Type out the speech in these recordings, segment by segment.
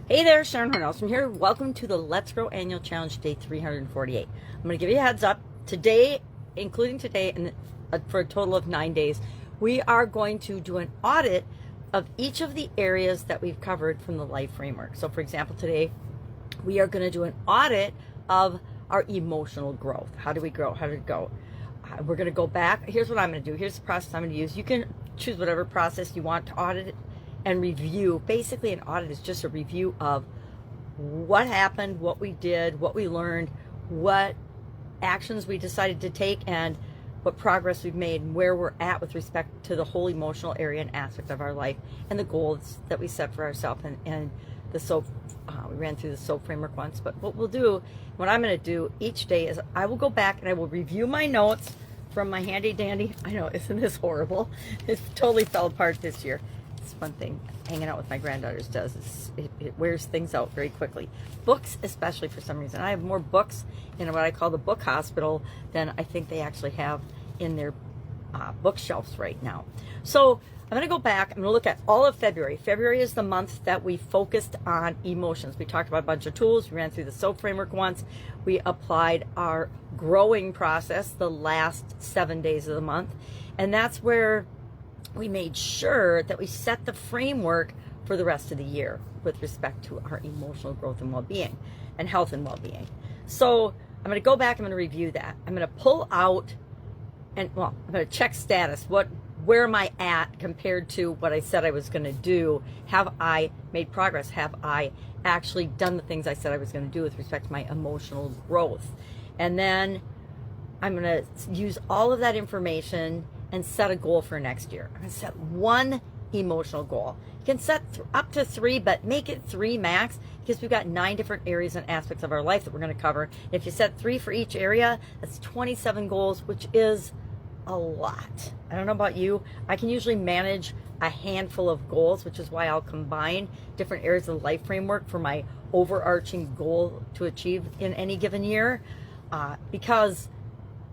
Hey there, Sharon Horne-Ellstrom here. Welcome to the Let's Grow Annual Challenge, day 348. I'm going to give you a heads up. Today, including today, and for a total of 9 days, we are going to do an audit of each of the areas that we've covered from the life framework. So, for example, today, we are going to do an audit of our emotional growth. How do we grow? How did it go? We're going to go back. Here's what I'm going to do. Here's the process I'm going to use. You can choose whatever process you want to audit it and review. Basically, an audit is just a review of what happened, what we did, what we learned, what actions we decided to take, and what progress we've made, and where we're at with respect to the whole emotional area and aspect of our life, and the goals that we set for ourselves. And the SOAP, we ran through the SOAP framework once, but what we'll do, what I'm going to do each day is I will go back and I will review my notes from my handy dandy. I know, isn't this horrible? It totally fell apart this year. It's one thing hanging out with my granddaughters does is it wears things out very quickly. Books, especially, for some reason. I have more books in what I call the book hospital than I think they actually have in their bookshelves right now. So I'm going to go back. I'm going to look at all of February. February is the month that we focused on emotions. We talked about a bunch of tools. We ran through the SOAP framework once. We applied our growing process the last 7 days of the month. And that's where we made sure that we set the framework for the rest of the year with respect to our emotional growth and well-being and health and well-being. So I'm going to go back. I'm going to review that. I'm going to pull out and, well, I'm going to check status. Where am I at compared to what I said I was going to do? Have I made progress? Have I actually done the things I said I was going to do with respect to my emotional growth? And then I'm going to use all of that information and set a goal for next year. I'm going to set one emotional goal. You can set up to 3, but make it 3 max, because we've got 9 different areas and aspects of our life that we're going to cover. And if you set 3 for each area, that's 27 goals, which is a lot. I don't know about you. I can usually manage a handful of goals, which is why I'll combine different areas of the life framework for my overarching goal to achieve in any given year, because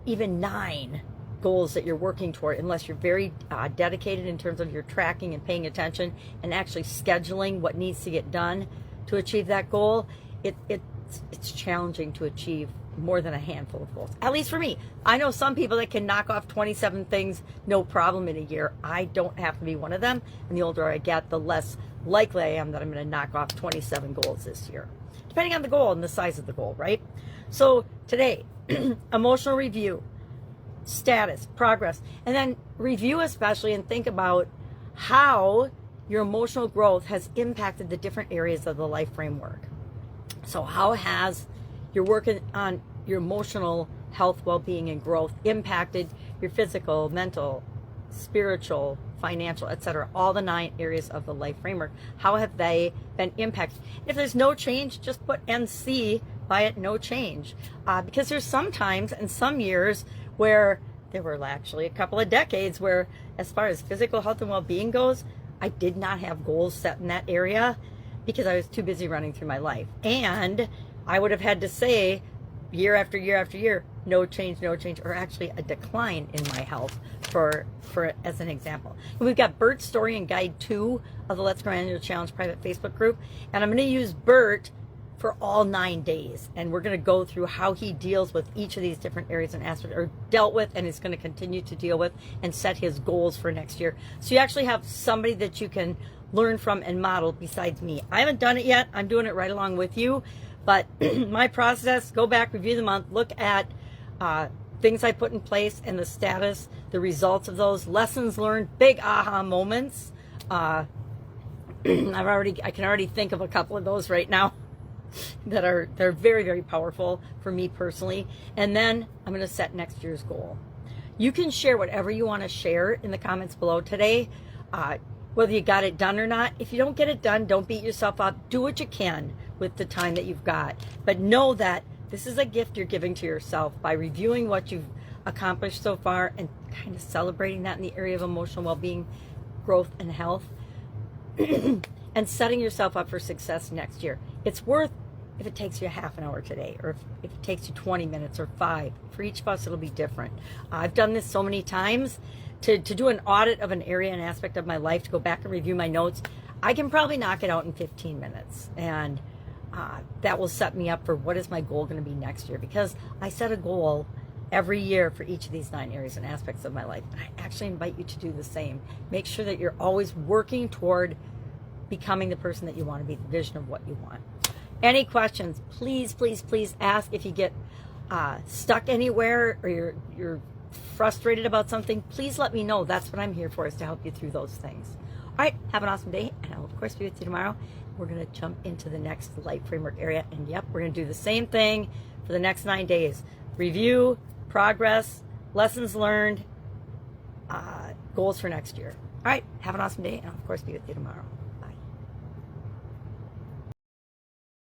even 9 goals that you're working toward, unless you're very dedicated in terms of your tracking and paying attention and actually scheduling what needs to get done to achieve that goal, it's challenging to achieve more than a handful of goals. At least for me. I know some people that can knock off 27 things no problem in a year. I don't have to be one of them, and the older I get, the less likely I am that I'm going to knock off 27 goals this year, depending on the goal and the size of the goal, right? So today, emotional review, status, progress, and then review especially and think about how your emotional growth has impacted the different areas of the life framework. So how has your work on your emotional health, well-being, and growth impacted your physical, mental, spiritual, financial, etc., all the 9 areas of the life framework? How have they been impacted? If there's no change, just put NC by it, no change, because there's sometimes and some years where there were actually a couple of decades where, as far as physical health and well-being goes, I did not have goals set in that area because I was too busy running through my life. And I would have had to say year after year after year, no change, or actually a decline in my health for as an example. And we've got Bert's story and guide 2 of the Let's Grow Annual Challenge private Facebook group. And I'm going to use Bert for all 9 days, and we're going to go through how he deals with each of these different areas and aspects, or dealt with, and is going to continue to deal with, and set his goals for next year. So you actually have somebody that you can learn from and model besides me. I haven't done it yet. I'm doing it right along with you, but my process: go back, review the month, look at things I put in place and the status, the results of those, lessons learned, big aha moments. I can already think of a couple of those right now they're very, very powerful for me personally. And then I'm going to set next year's goal. You can share whatever you want to share in the comments below today, whether you got it done or not. If you don't get it done, don't beat yourself up. Do what you can with the time that you've got. But know that this is a gift you're giving to yourself by reviewing what you've accomplished so far and kind of celebrating that in the area of emotional well-being, growth, and health, and setting yourself up for success next year. It's worth, if it takes you a half an hour today, or if it takes you 20 minutes or 5. For each of us, it'll be different. I've done this so many times to do an audit of an area and aspect of my life, to go back and review my notes, I can probably knock it out in 15 minutes. And that will set me up for what is my goal going to be next year, because I set a goal every year for each of these 9 areas and aspects of my life. And I actually invite you to do the same. Make sure that you're always working toward becoming the person that you want to be, the vision of what you want. Any questions, please, please, please ask. If you get stuck anywhere, or you're frustrated about something, please let me know. That's what I'm here for, is to help you through those things. All right, have an awesome day, and I will, of course, be with you tomorrow. We're going to jump into the next light framework area, and yep, we're going to do the same thing for the next 9 days. Review, progress, lessons learned, goals for next year. All right, have an awesome day, and I'll, of course, be with you tomorrow.